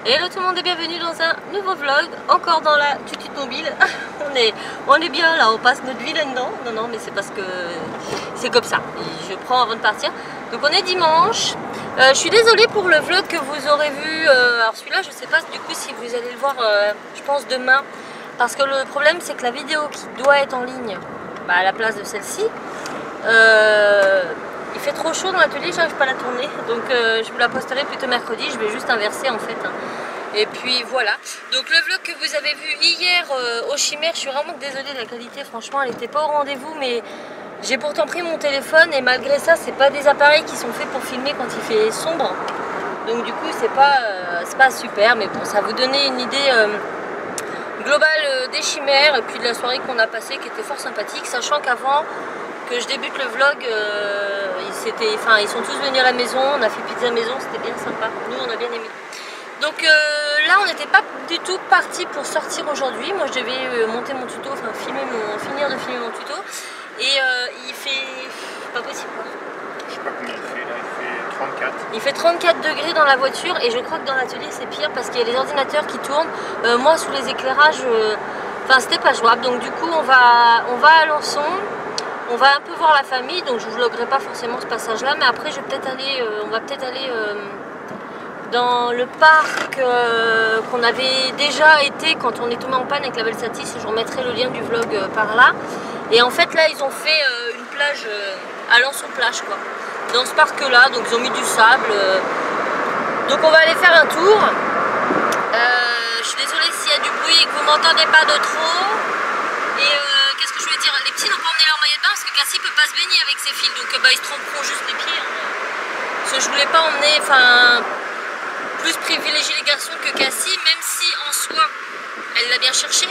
Hello tout le monde et bienvenue dans un nouveau vlog, encore dans la tutute mobile. on est bien là, on passe notre vie là-dedans. Non mais c'est parce que c'est comme ça, je prends avant de partir. Donc on est dimanche, je suis désolée pour le vlog que vous aurez vu. Alors celui-là je sais pas du coup si vous allez le voir je pense demain. Parce que le problème c'est que la vidéo qui doit être en ligne à la place de celle-ci, il fait trop chaud dans l'atelier, j'arrive pas à la tourner. Donc je vous la posterai plutôt mercredi, je vais juste inverser en fait. Et puis voilà. Donc le vlog que vous avez vu hier au Chimère, je suis vraiment désolée de la qualité, franchement elle n'était pas au rendez-vous. Mais j'ai pourtant pris mon téléphone et malgré ça, c'est pas des appareils qui sont faits pour filmer quand il fait sombre. Donc du coup c'est pas super, mais bon ça va vous donner une idée globale des Chimères et puis de la soirée qu'on a passée qui était fort sympathique, sachant qu'avant que je débute le vlog, ils sont tous venus à la maison, on a fait pizza maison, c'était bien sympa, nous on a bien aimé. Donc là on n'était pas du tout parti pour sortir aujourd'hui, moi je devais monter mon tuto, enfin finir de filmer mon tuto, et il fait pas possible quoi. Je sais pas combien il fait là, il fait 34. Il fait 34 degrés dans la voiture et je crois que dans l'atelier c'est pire parce qu'il y a les ordinateurs qui tournent, moi sous les éclairages, c'était pas jouable, donc du coup on va à Alençon. On va un peu voir la famille, donc je ne vloguerai pas forcément ce passage-là, mais après je vais peut-être aller, on va peut-être aller dans le parc qu'on avait déjà été quand on est tombé en panne avec la Belsatis. Je vous remettrai le lien du vlog par là. Et en fait là ils ont fait une plage, Alençon plage quoi, dans ce parc-là, donc ils ont mis du sable. Donc on va aller faire un tour. Je suis désolée s'il y a du bruit et que vous m'entendez pas de trop. Et qu'est-ce que je voulais dire, les petits n'ont pas emmené leur maillot de bain parce que Cassie peut pas se baigner avec ses fils, donc ils se tromperont juste les pieds. Parce que je voulais pas emmener, plus privilégier les garçons que Cassie, même si en soi elle l'a bien cherché.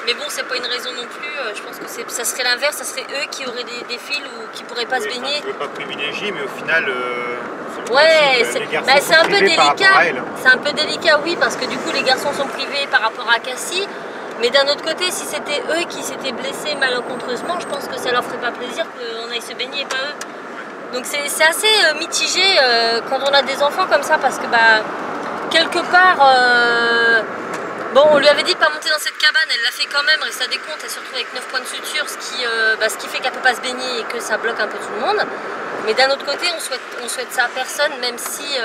Mais bon, c'est pas une raison non plus, je pense que ça serait l'inverse, ça serait eux qui auraient des fils ou qui pourraient pas se baigner. Je veux pas privilégier, mais au final, ouais, c'est un peu délicat. C'est un peu délicat, oui, parce que du coup les garçons sont privés par rapport à Cassie. Mais d'un autre côté, si c'était eux qui s'étaient blessés malencontreusement, je pense que ça leur ferait pas plaisir qu'on aille se baigner et pas eux. Donc c'est assez mitigé quand on a des enfants comme ça, parce que quelque part, bon, on lui avait dit de pas monter dans cette cabane, elle l'a fait quand même, reste à des comptes, elle se retrouve avec 9 points de suture, ce qui fait qu'elle peut pas se baigner et que ça bloque un peu tout le monde. Mais d'un autre côté, on souhaite ça à personne, même si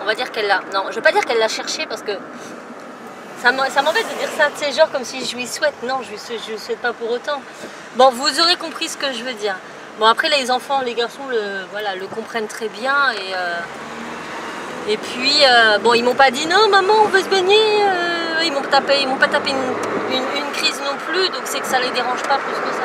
on va dire qu'elle l'a. Non, je veux pas dire qu'elle l'a cherché parce que ça m'embête de dire ça, tu sais, genre comme si je lui souhaite. Non, je lui souhaite pas pour autant. Bon, vous aurez compris ce que je veux dire. Bon, après, les enfants, les garçons, le comprennent très bien. Et puis, bon, ils m'ont pas dit non, maman, on veut se baigner. Ils m'ont pas tapé une crise non plus, donc c'est que ça les dérange pas plus que ça.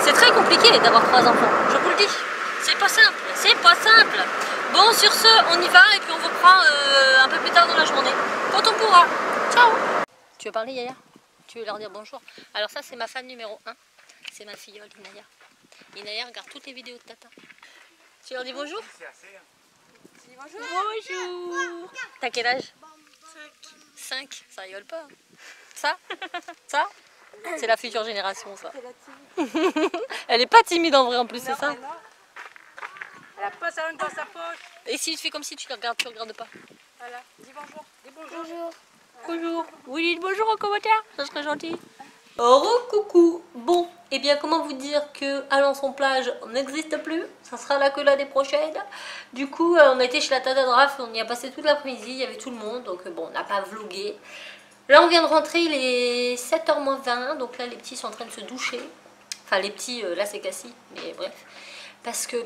C'est très compliqué d'avoir 3 enfants, je vous le dis. C'est pas simple, c'est pas simple. Bon, sur ce, on y va et puis on vous prend un peu plus tard dans la journée, quand on pourra. Ciao. Tu veux parler, Yaya? Tu veux leur dire bonjour? Alors ça, c'est ma fan numéro 1. C'est ma filleule, Inaya. Inaya regarde toutes les vidéos de Tata. Tu leur dis bonjour? Tu dis bonjour? Bonjour. T'as quel âge? 5. Ça rigole pas. Ça? Ça? C'est la future génération, ça. Elle est pas timide en vrai, en plus, c'est ça? Elle a pas sa langue dans sa poche. Et si tu fais comme si tu regardes pas? Voilà, dis bonjour. Dis bonjour. Bonjour. Bonjour. Vous dites bonjour en commentaire, ça serait gentil. Oh coucou. Bon, et bien comment vous dire que Alençon plage n'existe plus, ça sera là que l'année prochaine. Du coup, on a été chez la Tata Draf, on y a passé toute l'après-midi, il y avait tout le monde, donc bon, on n'a pas vlogué. Là, on vient de rentrer, il est 7h moins 20, donc là, les petits sont en train de se doucher. Enfin, les petits, là, c'est Cassie, mais bref. Parce que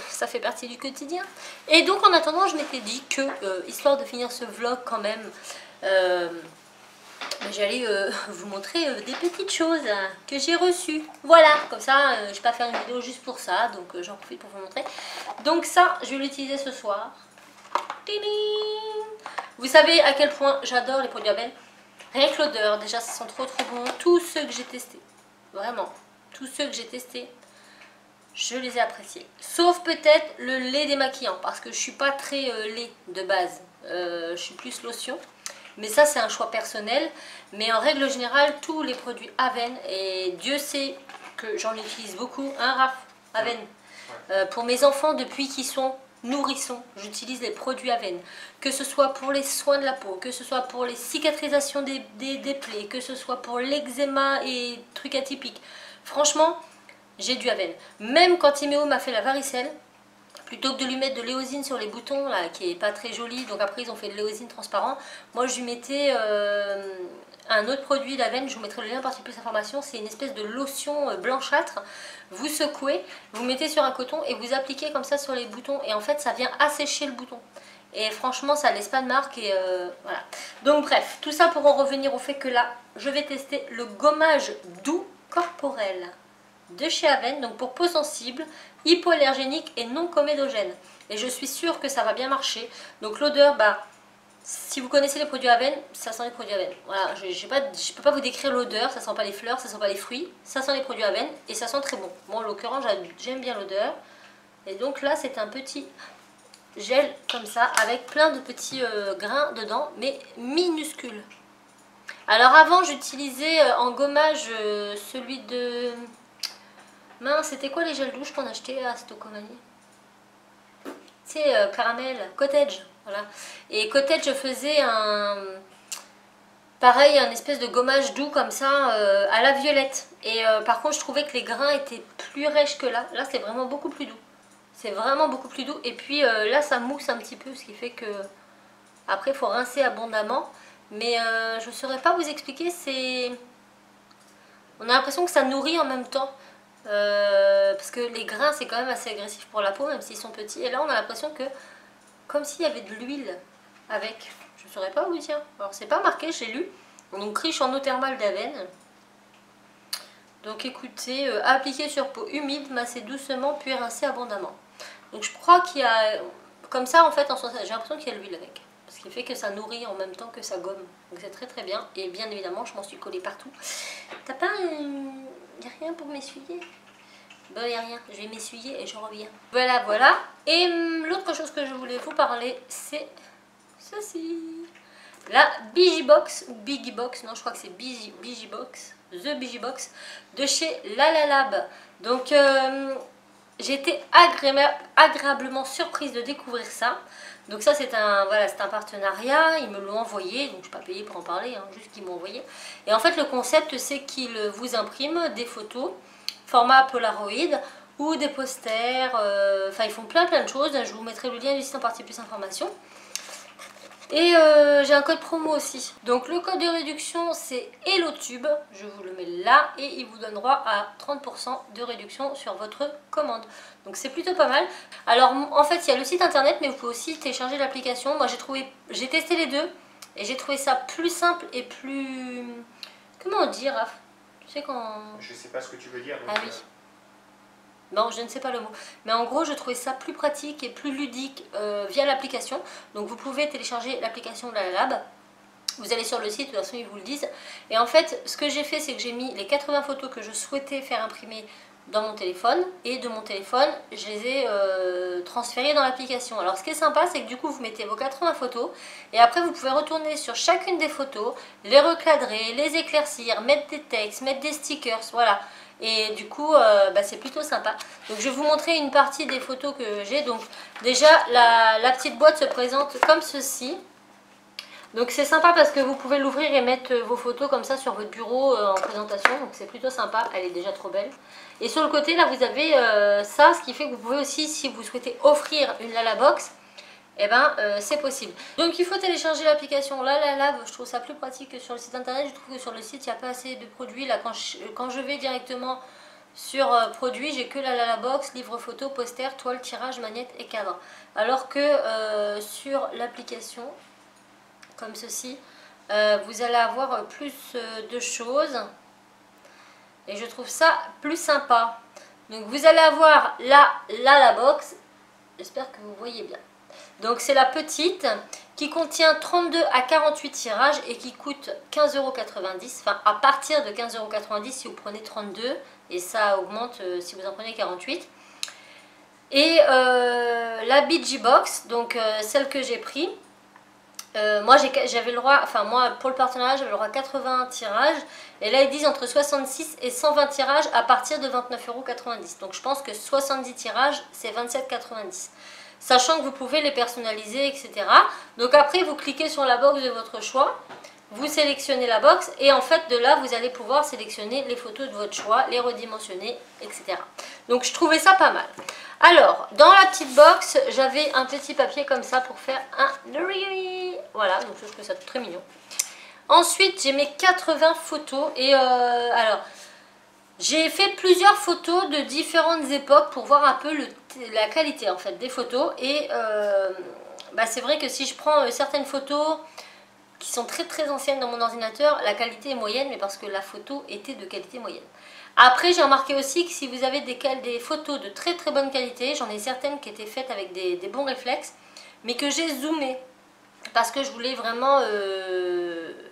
ça fait partie du quotidien. Et donc, en attendant, je m'étais dit que, histoire de finir ce vlog quand même, j'allais vous montrer des petites choses que j'ai reçues. Voilà, comme ça, je ne vais pas faire une vidéo juste pour ça, donc j'en profite pour vous montrer. Donc ça, je vais l'utiliser ce soir. Tadam! Vous savez à quel point j'adore les produits Abel. Rien que l'odeur, déjà, ça sent trop bon. Tous ceux que j'ai testés, vraiment, tous ceux que j'ai testés, je les ai appréciés. Sauf peut-être le lait démaquillant, parce que je suis pas très lait de base. Je suis plus lotion. Mais ça, c'est un choix personnel. Mais en règle générale, tous les produits Aven, et Dieu sait que j'en utilise beaucoup, hein Raph? Aven. Pour mes enfants, depuis qu'ils sont nourrisson, j'utilise les produits Aven. Que ce soit pour les soins de la peau, que ce soit pour les cicatrisations des plaies, que ce soit pour l'eczéma et trucs atypiques. Franchement, j'ai du Aven. Même quand Timéo m'a fait la varicelle, plutôt que de lui mettre de l'éosine sur les boutons, là, qui est pas très joli, donc après ils ont fait de l'éosine transparent, moi je lui mettais un autre produit d'Aven, je vous mettrai le lien par plus d'informations, c'est une espèce de lotion blanchâtre, vous secouez, vous mettez sur un coton et vous appliquez comme ça sur les boutons, et en fait ça vient assécher le bouton. Et franchement ça laisse pas de marque, et voilà. Donc bref, tout ça pour en revenir au fait que là, je vais tester le gommage doux corporel de chez Aven, donc pour peau sensible, hypoallergénique et non comédogène. Et je suis sûre que ça va bien marcher. Donc l'odeur, bah, si vous connaissez les produits Aven, ça sent les produits Aven. Voilà, je peux pas vous décrire l'odeur, ça sent pas les fleurs, ça sent pas les fruits, ça sent les produits Aven et ça sent très bon. Moi en l'occurrence, j'aime bien l'odeur. Et donc là, c'est un petit gel comme ça, avec plein de petits grains dedans, mais minuscules. Alors avant, j'utilisais en gommage celui de... Mince, c'était quoi les gels douche qu'on achetait à Stocomanie? C'est caramel, cottage, voilà. Et cottage, je faisais pareil, un espèce de gommage doux comme ça, à la violette. Et par contre, je trouvais que les grains étaient plus rêches que là. Là, c'est vraiment beaucoup plus doux. C'est vraiment beaucoup plus doux. Et puis là, ça mousse un petit peu, ce qui fait que... Après, il faut rincer abondamment. Mais je ne saurais pas vous expliquer, c'est... On a l'impression que ça nourrit en même temps. Parce que les grains c'est quand même assez agressif pour la peau même s'ils sont petits, et là on a l'impression que comme s'il y avait de l'huile avec, je ne saurais pas où dire, alors c'est pas marqué, j'ai lu, donc riche en eau thermale d'Aven. Donc écoutez, appliquer sur peau humide, masser doucement puis rincer abondamment. Donc je crois qu'il y a, comme ça en fait, j'ai l'impression qu'il y a de l'huile avec, ce qui fait que ça nourrit en même temps que ça gomme, donc c'est très très bien. Et bien évidemment je m'en suis collée partout. T'as pas y a rien pour m'essuyer? Bon, y a rien, je vais m'essuyer et je reviens. Voilà, voilà. Et l'autre chose que je voulais vous parler, c'est ceci. La Bigibox, ou Bigibox, non je crois que c'est Bigibox, The Bigibox, de chez Lalalab. Donc j'ai été agréablement surprise de découvrir ça. Donc ça c'est un, voilà, c'est un partenariat, ils me l'ont envoyé, donc je ne suis pas payée pour en parler, hein, juste qu'ils m'ont envoyé. Et en fait le concept c'est qu'ils vous impriment des photos, format Polaroid, ou des posters, enfin ils font plein de choses, je vous mettrai le lien du site en partie plus information. Et j'ai un code promo aussi. Donc le code de réduction c'est HelloTube, je vous le mets là, et il vous donne droit à 30% de réduction sur votre commande. Donc c'est plutôt pas mal. Alors en fait il y a le site internet, mais vous pouvez aussi télécharger l'application. Moi j'ai testé les deux, et j'ai trouvé ça plus simple et plus... Comment dire, Raph? Tu sais quand... Je sais pas ce que tu veux dire. Ah oui. Non, je ne sais pas le mot. Mais en gros, je trouvais ça plus pratique et plus ludique via l'application. Donc vous pouvez télécharger l'application de Lalalab. Vous allez sur le site, de toute façon ils vous le disent. Et en fait, ce que j'ai fait, c'est que j'ai mis les 80 photos que je souhaitais faire imprimer dans mon téléphone. Et de mon téléphone, je les ai transférées dans l'application. Alors ce qui est sympa, c'est que du coup, vous mettez vos 80 photos. Et après, vous pouvez retourner sur chacune des photos, les recadrer, les éclaircir, mettre des textes, mettre des stickers, voilà. Et du coup, bah, c'est plutôt sympa. Donc je vais vous montrer une partie des photos que j'ai. Donc déjà, la petite boîte se présente comme ceci. Donc c'est sympa parce que vous pouvez l'ouvrir et mettre vos photos comme ça sur votre bureau en présentation. Donc c'est plutôt sympa, elle est déjà trop belle. Et sur le côté là vous avez ça, ce qui fait que vous pouvez aussi, si vous souhaitez offrir une Lalabox, et ben c'est possible. Donc il faut télécharger l'application Lalalab, je trouve ça plus pratique que sur le site internet. Je trouve que sur le site il n'y a pas assez de produits. Là quand je vais directement sur produits, j'ai que la Lalabox, livre photo, poster, toile, tirage, magnète et cadre. Alors que sur l'application, comme ceci, vous allez avoir plus de choses et je trouve ça plus sympa. Donc vous allez avoir la Lalabox, j'espère que vous voyez bien. Donc c'est la petite qui contient 32 à 48 tirages et qui coûte 15,90 €, enfin à partir de 15,90 € si vous prenez 32, et ça augmente si vous en prenez 48. Et la Bigibox, donc celle que j'ai pris, moi j'avais le droit, enfin moi pour le partenariat j'avais le droit à 80 tirages, et là ils disent entre 66 et 120 tirages à partir de 29,90 €. Donc je pense que 70 tirages c'est 27,90 €. sachant que vous pouvez les personnaliser, etc. Donc après, vous cliquez sur la box de votre choix, vous sélectionnez la box et en fait de là, vous allez pouvoir sélectionner les photos de votre choix, les redimensionner, etc. Donc je trouvais ça pas mal. Alors, dans la petite box, j'avais un petit papier comme ça pour faire un... Voilà, donc je trouve ça très mignon. Ensuite, j'ai mes 80 photos et alors... J'ai fait plusieurs photos de différentes époques pour voir un peu la qualité en fait des photos et c'est vrai que si je prends certaines photos qui sont très anciennes dans mon ordinateur, la qualité est moyenne, mais parce que la photo était de qualité moyenne. Après j'ai remarqué aussi que si vous avez des photos de très bonne qualité, j'en ai certaines qui étaient faites avec des bons réflexes, mais que j'ai zoomé parce que je voulais vraiment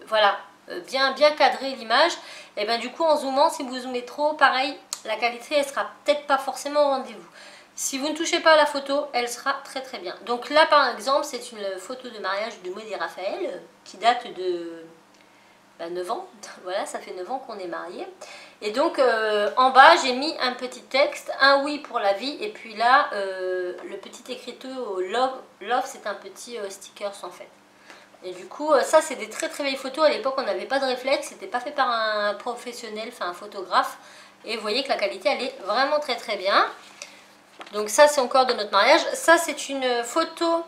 voilà, bien cadrer l'image. Et bien du coup en zoomant, si vous zoomez trop, pareil, la qualité elle sera peut-être pas forcément au rendez-vous. Si vous ne touchez pas à la photo, elle sera très bien. Donc là par exemple, c'est une photo de mariage de Maud et Raphaël qui date de 9 ans. Voilà, ça fait 9 ans qu'on est mariés. Et donc en bas, j'ai mis un petit texte, un oui pour la vie. Et puis là, le petit écriteau love, c'est un petit sticker en fait. Et du coup, ça c'est des très vieilles photos. À l'époque, on n'avait pas de réflexe, c'était pas fait par un professionnel, enfin un photographe. Et vous voyez que la qualité, elle est vraiment très bien. Donc ça, c'est encore de notre mariage. Ça, c'est une photo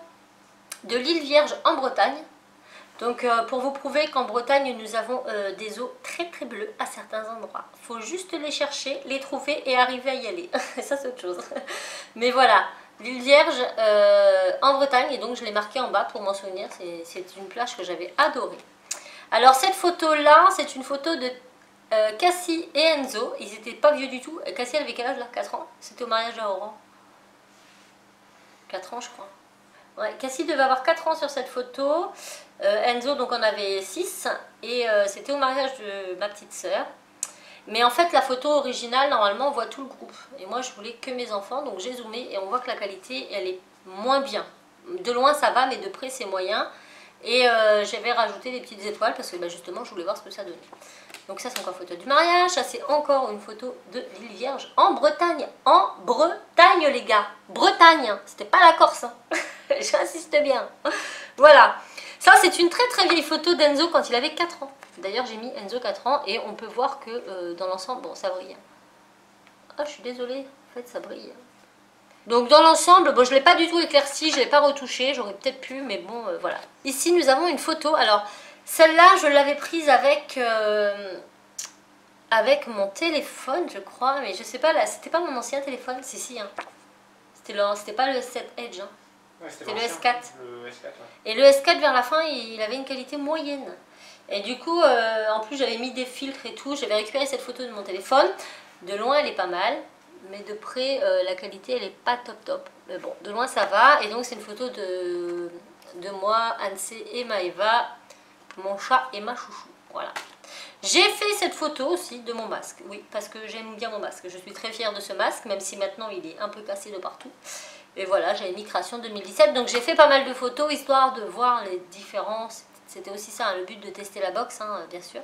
de l'île Vierge en Bretagne. Donc pour vous prouver qu'en Bretagne, nous avons des eaux très bleues à certains endroits. Il faut juste les chercher, les trouver et arriver à y aller. Ça, c'est autre chose. Mais voilà. L'île Vierge en Bretagne, et donc je l'ai marqué en bas pour m'en souvenir, c'est une plage que j'avais adorée. Alors cette photo là, c'est une photo de Cassie et Enzo, ils n'étaient pas vieux du tout. Cassie elle avait quel âge là? 4 ans? C'était au mariage d'Aurore. 4 ans je crois. Ouais, Cassie devait avoir 4 ans sur cette photo, Enzo donc en avait 6, et c'était au mariage de ma petite sœur. Mais en fait, la photo originale, normalement, on voit tout le groupe. Et moi, je voulais que mes enfants, donc j'ai zoomé et on voit que la qualité, elle est moins bien. De loin, ça va, mais de près, c'est moyen. Et j'avais rajouté des petites étoiles parce que justement, je voulais voir ce que ça donnait. Donc ça, c'est encore photo du mariage. Ça, c'est encore une photo de l'île Vierge en Bretagne. En Bretagne, les gars. Bretagne. C'était pas la Corse. Hein. J'insiste bien. Voilà. Ça, c'est une très vieille photo d'Enzo quand il avait 4 ans. D'ailleurs, j'ai mis Enzo 4 ans et on peut voir que dans l'ensemble, bon, ça brille. Ah, je suis désolée, en fait, ça brille. Donc, dans l'ensemble, bon, je ne l'ai pas du tout éclairci, je ne l'ai pas retouché, j'aurais peut-être pu, mais bon, voilà. Ici, nous avons une photo. Alors, celle-là, je l'avais prise avec mon téléphone, je crois, mais je sais pas, là, c'était pas mon ancien téléphone, si, hein. C'était pas le 7 Edge, hein. Ouais, c'était le S4. Le S4 ouais. Et le S4, vers la fin, il avait une qualité moyenne. Et du coup, en plus j'avais mis des filtres et tout, j'avais récupéré cette photo de mon téléphone. De loin elle est pas mal, mais de près la qualité elle est pas top. Mais bon, de loin ça va. Et donc c'est une photo de moi, Anse et Maëva, mon chat et ma chouchou. Voilà. J'ai fait cette photo aussi de mon masque, oui, parce que j'aime bien mon masque. Je suis très fière de ce masque, même si maintenant il est un peu cassé de partout. Et voilà, j'avais mis création 2017, donc j'ai fait pas mal de photos, histoire de voir les différences. C'était aussi ça, hein, le but de tester la box, hein, bien sûr.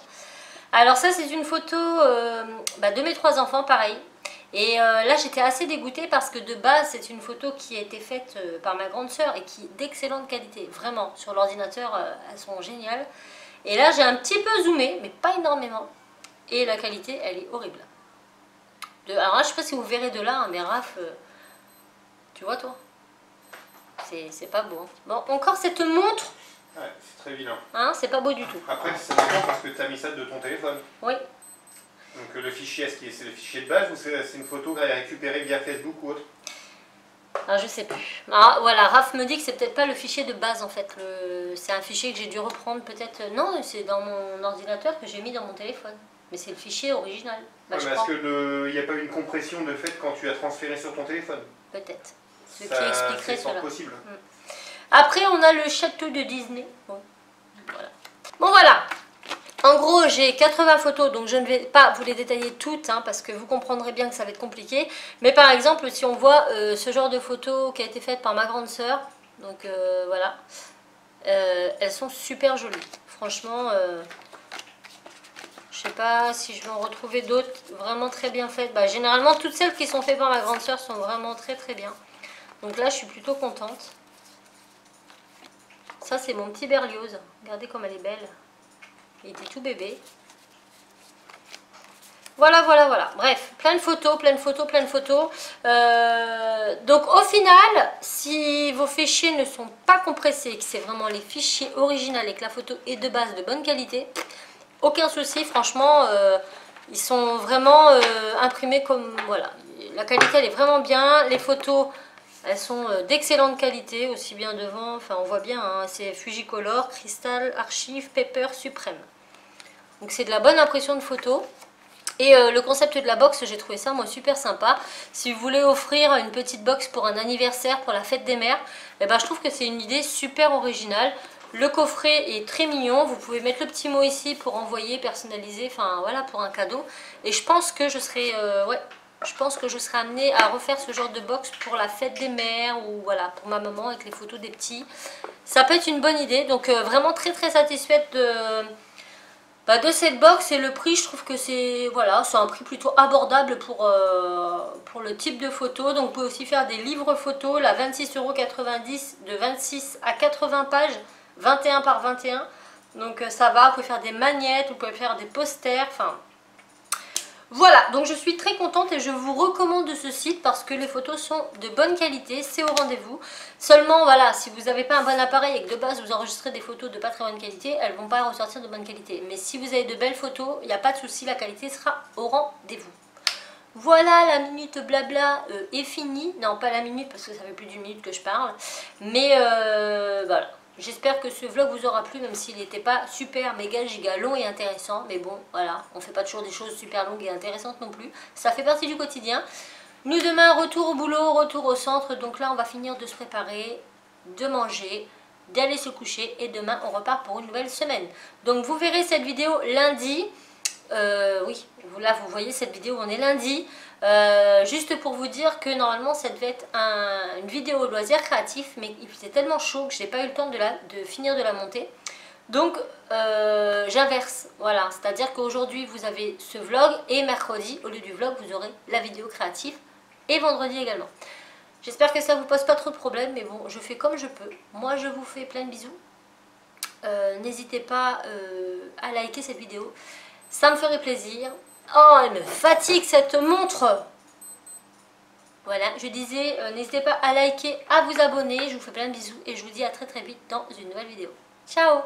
Alors ça, c'est une photo de mes 3 enfants, pareil. Et là, j'étais assez dégoûtée parce que de base, c'est une photo qui a été faite par ma grande sœur et qui est d'excellente qualité. Vraiment, sur l'ordinateur, elles sont géniales. Et là, j'ai un petit peu zoomé, mais pas énormément. Et la qualité, elle est horrible. Alors là, je sais pas si vous verrez de là, hein, mais Raph, tu vois toi? C'est pas beau. Hein. Bon, encore cette montre. Ouais, c'est très vilain. Hein, c'est pas beau du tout. Après, ça dépend parce que tu as mis ça de ton téléphone. Oui. Donc le fichier, est-ce que c'est le fichier de base ou c'est une photo que tu as récupérée via Facebook ou autre? Ah, je sais plus. Ah, voilà, Raph me dit que c'est peut-être pas le fichier de base en fait. C'est un fichier que j'ai dû reprendre peut-être. Non, c'est dans mon ordinateur que j'ai mis dans mon téléphone. Mais c'est le fichier original. Ouais, mais est-ce qu'il n'y a pas eu une compression de fait quand tu as transféré sur ton téléphone? Peut-être. Ce qui expliquerait cela. C'est possible. Après, on a le château de Disney. Bon, voilà. Bon, voilà. En gros, j'ai 80 photos, donc je ne vais pas vous les détailler toutes, hein, parce que vous comprendrez bien que ça va être compliqué. Mais par exemple, si on voit ce genre de photo qui a été faite par ma grande sœur, donc voilà, elles sont super jolies. Franchement, je sais pas si je vais en retrouver d'autres vraiment très bien faites. Bah, généralement, toutes celles qui sont faites par ma grande sœur sont vraiment très bien. Donc là, je suis plutôt contente. Ça, c'est mon petit Berlioz. Regardez comme elle est belle. Il était tout bébé. Voilà, voilà, voilà. Bref, plein de photos, plein de photos, plein de photos. Donc au final, si vos fichiers ne sont pas compressés, que c'est vraiment les fichiers originaux et que la photo est de base de bonne qualité, aucun souci, franchement, ils sont vraiment imprimés comme... Voilà, la qualité, elle est vraiment bien. Les photos, elles sont d'excellente qualité, aussi bien devant, enfin on voit bien, hein, c'est Fujicolor, Crystal, Archive, Paper, Suprême. Donc c'est de la bonne impression de photo. Et le concept de la box, j'ai trouvé ça moi super sympa. Si vous voulez offrir une petite box pour un anniversaire, pour la fête des mères, eh ben, je trouve que c'est une idée super originale. Le coffret est très mignon, vous pouvez mettre le petit mot ici pour envoyer, personnaliser, enfin voilà, pour un cadeau. Et je pense que je serai, amenée à refaire ce genre de box pour la fête des mères ou voilà, pour ma maman avec les photos des petits. Ça peut être une bonne idée, donc vraiment très très satisfaite de cette box. Et le prix, je trouve que c'est voilà, c'est un prix plutôt abordable pour le type de photo. Donc vous pouvez aussi faire des livres photos, là 26,90 € de 26 à 80 pages, 21 par 21. Donc ça va, vous pouvez faire des magnettes, vous pouvez faire des posters, enfin... Voilà, donc je suis très contente et je vous recommande ce site parce que les photos sont de bonne qualité, c'est au rendez-vous. Seulement, voilà, si vous n'avez pas un bon appareil et que de base vous enregistrez des photos de pas très bonne qualité, elles ne vont pas ressortir de bonne qualité. Mais si vous avez de belles photos, il n'y a pas de souci, la qualité sera au rendez-vous. Voilà, la minute blabla est finie. Non, pas la minute parce que ça fait plus d'une minute que je parle. Mais voilà. J'espère que ce vlog vous aura plu, même s'il n'était pas super méga giga long et intéressant. Mais bon, voilà, on ne fait pas toujours des choses super longues et intéressantes non plus. Ça fait partie du quotidien. Nous, demain, retour au boulot, retour au centre. Donc là, on va finir de se préparer, de manger, d'aller se coucher. Et demain, on repart pour une nouvelle semaine. Donc vous verrez cette vidéo lundi. Oui, là, vous voyez cette vidéo, on est lundi. Juste pour vous dire que normalement ça devait être une vidéo loisir créatif, mais il faisait tellement chaud que je n'ai pas eu le temps de finir de la monter. Donc j'inverse, voilà, c'est à dire qu'aujourd'hui vous avez ce vlog et mercredi au lieu du vlog vous aurez la vidéo créative et vendredi également. J'espère que ça ne vous pose pas trop de problèmes, mais bon, je fais comme je peux. Moi je vous fais plein de bisous. N'hésitez pas à liker cette vidéo, ça me ferait plaisir. Oh, elle me fatigue cette montre. Voilà, je disais, n'hésitez pas à liker, à vous abonner. Je vous fais plein de bisous et je vous dis à très très vite dans une nouvelle vidéo. Ciao!